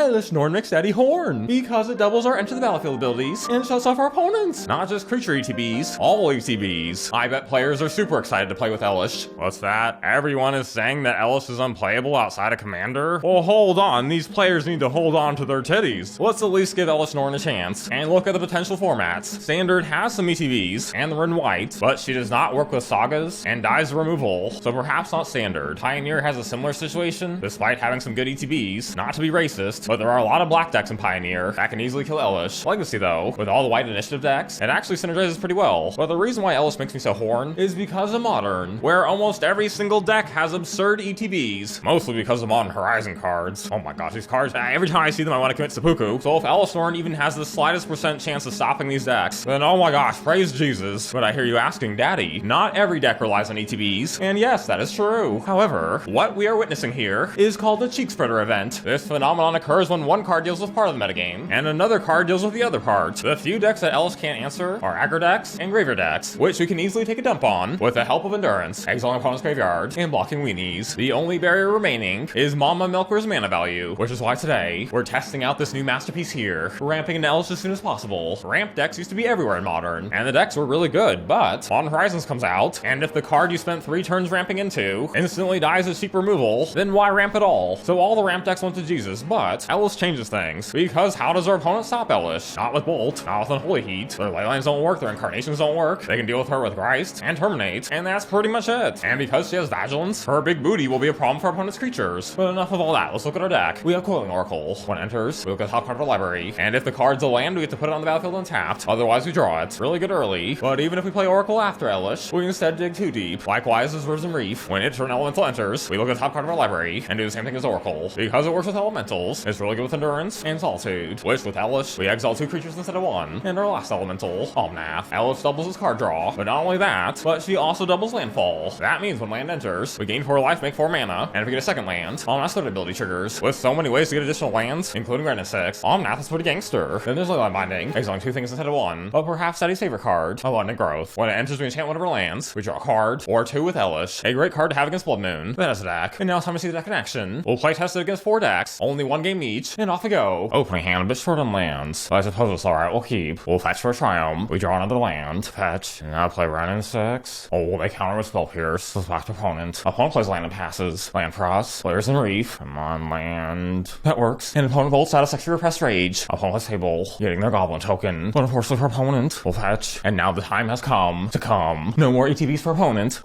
Elesh Norn makes Daddy Horn, because it doubles our enter the battlefield abilities and shuts off our opponents. Not just creature ETBs, all ETBs. I bet players are super excited to play with Elesh. What's that? Everyone is saying that Elesh is unplayable outside of Commander? Well, hold on, these players need to hold on to their titties. Let's at least give Elesh Norn a chance, and look at the potential formats. Standard has some ETBs, and the Red and White, but she does not work with Sagas, and dies removal, so perhaps not Standard. Pioneer has a similar situation, despite having some good ETBs. Not to be racist, but there are a lot of black decks in Pioneer that can easily kill Elesh. Legacy though, with all the white initiative decks, it actually synergizes pretty well. But the reason why Elesh makes me so horn is because of Modern, where almost every single deck has absurd ETBs, mostly because of Modern Horizon cards. Oh my gosh, these cards, every time I see them I want to commit seppuku. So if Elesh Norn even has the slightest % chance of stopping these decks, then oh my gosh, praise Jesus. But I hear you asking, Daddy, not every deck relies on ETBs, and yes, that is true. However, what we are witnessing here is called the Cheek Spreader event. This phenomenon occurs when one card deals with part of the metagame, and another card deals with the other part. The few decks that Elesh can't answer are aggro decks and graveyard decks, which we can easily take a dump on with the help of Endurance, exiling opponent's graveyard, and blocking weenies. The only barrier remaining is Mama Milker's mana value, which is why today we're testing out this new masterpiece here, ramping into Elesh as soon as possible. Ramp decks used to be everywhere in Modern, and the decks were really good, but Modern Horizons comes out, and if the card you spent 3 turns ramping into instantly dies as cheap removal, then why ramp at all? So all the ramp decks went to Jesus, but Elesh changes things, because how does our opponent stop Elesh? Not with Bolt, not with Unholy Heat. Their Leylines don't work, their Incarnations don't work, they can deal with her with Geist and Terminate, and that's pretty much it. And because she has Vigilance, her big booty will be a problem for our opponent's creatures. But enough of all that, let's look at our deck. We have Coiling Oracle. When it enters, we look at the top card of our library, and if the card's a land, we get to put it on the battlefield untapped, otherwise we draw it. Really good early, but even if we play Oracle after Elesh, we instead dig too deep. Likewise is Risen Reef. When its turn elemental enters, we look at the top card of our library, and do the same thing as Oracle. Because it works with elementals, it's really good with Endurance and Solitude, which with Elesh, we exile 2 creatures instead of 1. And our last elemental, Omnath. Elesh doubles his card draw, but not only that, but she also doubles landfall. That means when land enters, we gain 4 life, make 4 mana, and if we get a second land, Omnath's third ability triggers. With so many ways to get additional lands, including Wrenn and Six, Omnath is pretty gangster. Then there's Leyline Binding, exiling 2 things instead of 1, but perhaps Daddy's favorite card, Abundant Growth. When it enters, we enchant one of our lands, we draw a card, or 2 with Elesh, a great card to have against Blood Moon. Then as a deck, and now it's time to see the deck in action. We'll play test it against 4 decks, only 1 game each, and off we go. Opening hand, a bit short on lands, but I suppose it's alright, we'll keep. We'll fetch for a Triome, we draw another land, fetch, and now play Wrenn and Six. Oh, they counter with Spell Pierce, so back to opponent. Opponent plays land and passes, land for us, players in Reef, come on land. That works, and opponent bolts out of Sexy Repressed Rage. Opponent plays table, getting their Goblin token, but unfortunately for opponent, we'll fetch, and now the time has come to come. No more ETBs for opponent.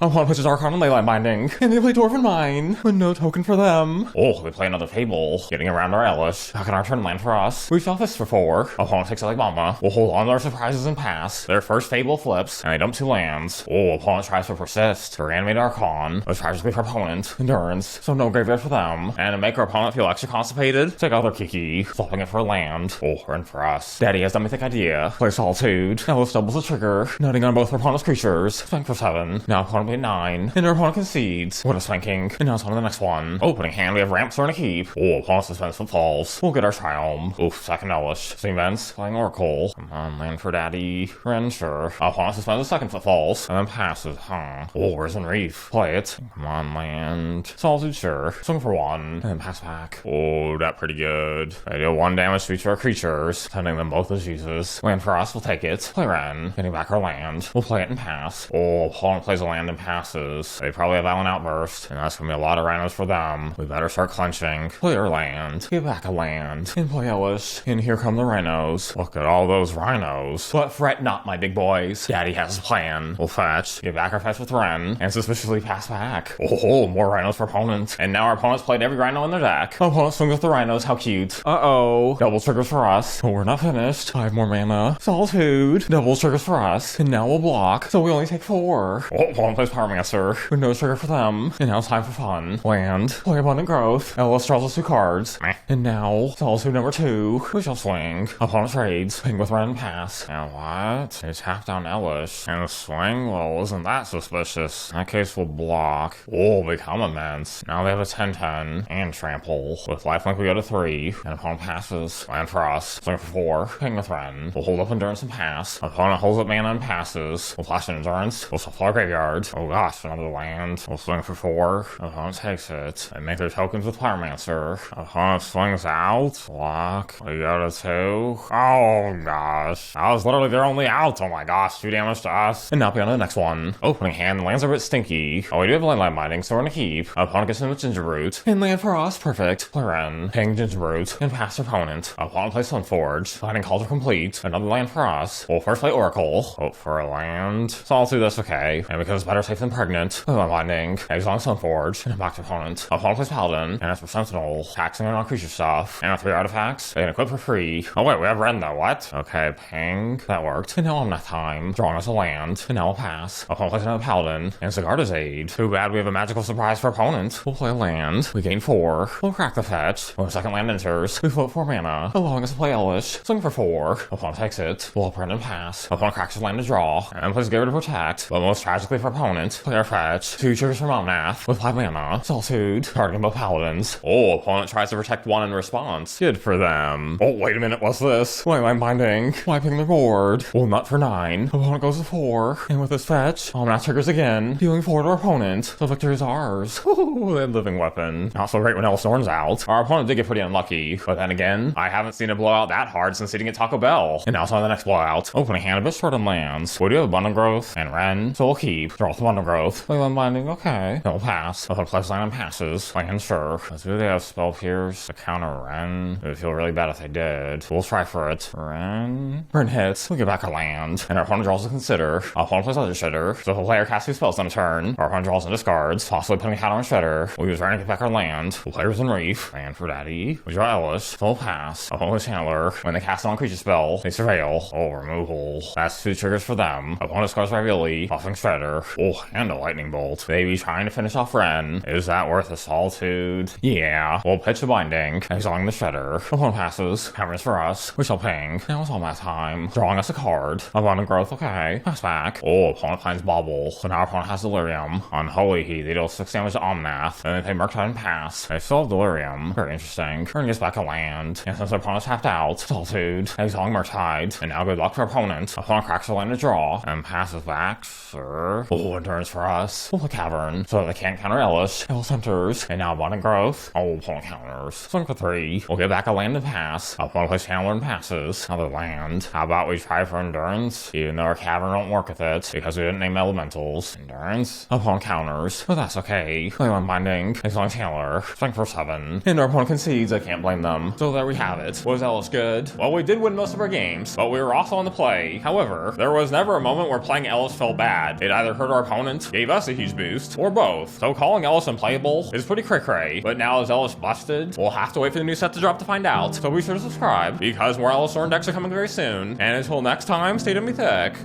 Opponent pushes Archon and Leyline Binding, and they play Dwarven Mine, with no token for them. Oh, they play another Fable, getting around our Elesh. Back in our turn land for us. We shall fist for 4. Opponent takes it like Mama. We'll hold on to our surprises and pass. Their first Fable flips, and they dump 2 lands. Oh, opponent tries to persist. To reanimate Archon, which tragically for opponent. Endurance, so no graveyard for them. And to make our opponent feel extra constipated, take out their Kiki, swapping it for a land. Oh, and for us. Daddy has the mythic idea. Play Solitude. Elesh doubles the trigger, nutting on both our opponent's creatures. Spank for 7. Now opponent played 9, and our opponent concedes. What a spanking. And now it's on to the next one. Opening hand, we have Ramps or a Keep. Oh, opponent suspends footfalls. We'll get our Triome. Oof, second Elesh. Same events, playing Oracle. Come on, land for Daddy. Wrenn, sure. Opponent suspends the second footfalls, and then passes, huh? Oh, Risen Reef. Play it. Come on, land. Solitude, sure. Swing for 1, and then pass back. Oh, that pretty good. They deal 1 damage to each of our creatures, sending them both as Jesus. Land for us, we'll take it. Play Wrenn, getting back our land. We'll play it and pass. Oh, opponent plays a land and passes. They probably have Violent Outburst, and that's gonna be a lot of rhinos for them. We better start clenching. Play our land. Get back a land. And play Elesh. And here come the rhinos. Look at all those rhinos. But fret not, my big boys. Daddy has a plan. We'll fetch. Get back our fetch with Wrenn. And suspiciously pass back. Oh, more rhinos for opponent. And now our opponent's played every rhino in their deck. Opponent swings with the rhinos. How cute. Uh-oh. Double triggers for us. Oh, we're not finished. 5 more mana. Solitude. Double triggers for us. And now we'll block. So we only take 4. Oh, opponent plays Power Master. With no trigger for them. And now it's time for fun. Land. Play Abundant Growth. Elesh draws us 2 cards. And now, Solitude number 2. We shall swing. Opponent trades. Ping with Wrenn and pass. And what? They tap down Elesh. And a swing? Well, isn't that suspicious? In that case, we'll block. Oh, become immense. Now they have a 10-10 and trample. With lifelink, we go to 3. And opponent passes. Land for us. Swing for 4. Ping with Wrenn. We'll hold up Endurance and pass. Opponent holds up mana and passes. We'll flash an Endurance. We'll shuffle our graveyard. Oh gosh, another land. We'll swing for 4. Opponent takes it. And make their tokens with Pyromancer. Opponent swings out. Block. We go to 2. Oh gosh. That was literally their only out. Oh my gosh, 2 damage to us. And now be on to the next one. Opening hand, lands are a bit stinky. Oh, we do have Leyline Binding, so we're gonna keep. Opponent gets in with Ginger Root. And land for us, perfect. Play Wrenn, ping Ginger Root, and pass opponent. Opponent plays Sunforge. Binding calls are complete. Another land for us. We'll first play Oracle. Hope for a land. Solitude, that's okay. And because it's better safe than pregnant, Leyline Binding, exile Sunforge, and back to opponent. Opponent plays Paladin, and as for Sentinel, taxing on creature stuff. And our 3 artifacts, they can equip for free. Oh wait, we have Wrenn though, what? Okay, ping. That worked. And now Omnath time. Drawing us a land. And now we'll pass. Opponent plays another Paladin, and Sigarda's Aid. Too bad we have a magical surprise for opponent. We'll play a land. We gain 4. We'll crack the fetch. When a second land enters, we float 4 mana, allowing us to play Elesh. Swing for 4. Opponent takes it. We'll print and pass. Opponent cracks his land to draw, and plays Get Rid of Protect. But most tragically for opponent, play our fetch. 2 triggers from Omnath with 5 mana. Solitude, targeting both Paladins. Oh, opponent tries to protect 1 in response. Good for them. Oh, wait a minute, what's this? Leyline Binding, wiping the board. We'll nut for 9. Opponent goes to 4, and with his fetch, Omnath triggers again, dealing 4 to our opponent. The victory is ours. Ooh, that living weapon. Not so great when Elesh Norn's out. Our opponent did get pretty unlucky, but then again, I haven't seen it blow out that hard since eating at Taco Bell. And now it's on the next blowout. Opening hand a bit short on lands. We do have Abundant Growth and Wrenn, so we'll keep. Draw with Abundant Growth. Leyline Binding, okay. Then we'll pass. Opponent plays land and passes. Land, sure. Let's do they have Spell Pierce to counter Wrenn? It would feel really bad if they did. We'll try for it. Wrenn hits. We'll get back a land. And our opponent draws to consider. Our opponent plays other Shredder. So if a player casts 2 spells on a turn, our opponent draws and discards, possibly putting a counter on Shredder. We'll use Wrenn to get back our land. We'll play Risen Reef. Land for Daddy. We draw Elesh. Full pass. Opponent's Handler. When they cast an on-creature spell, they surveil. Oh, removal. That's 2 triggers for them. Opponent scars Ravioli, offering Shredder. Oh, and a Lightning Bolt. Maybe trying to finish off Wrenn. Is that worth a Solitude? Yeah. We'll pitch a Binding, exiling the Shredder. Opponent passes. Caverns for us. We shall ping. Now it's Omnath time. Drawing us a card. Abundant Growth, okay. Pass back. Oh, opponent finds Bobble. So now our opponent has Delirium. On Holy Heath, they deal 6 damage to Omnath. Then they play Murktide and pass. They still have Delirium. Very interesting. Turn gets back a land. And since our opponent's tapped out, Solitude, exiling Murktide. And now good luck to our opponent. Opponent cracks a land to draw. And passes back, sir. Oh, endurance for us. We'll play Cavern. So they can't counter Elesh. Elesh enters. And now Abundant Growth. Oh, opponent counters. Swing for 3. We'll get back a land and pass. Opponent plays Handler and passes. Another land. How about we try for endurance? Even though our Cavern won't work with it, because we didn't name elementals. Endurance. Opponent counters. But that's okay. Leyline Binding. Exiling Handler. Swing for 7. And our opponent concedes. I can't blame them. So there we have it. Was Elesh good? Well, we did win most of our games, but we were also on the play. However, there was never a moment where playing Elesh felt bad. It either hurt our opponent, gave us a huge boost, or both. So calling Elesh unplayable is pretty cray-cray. But now is Elesh busted? We'll have to wait for the new set to drop to find out. So be sure to subscribe, because more Elesh Norn decks are coming very soon. And until next time, stay to me thick.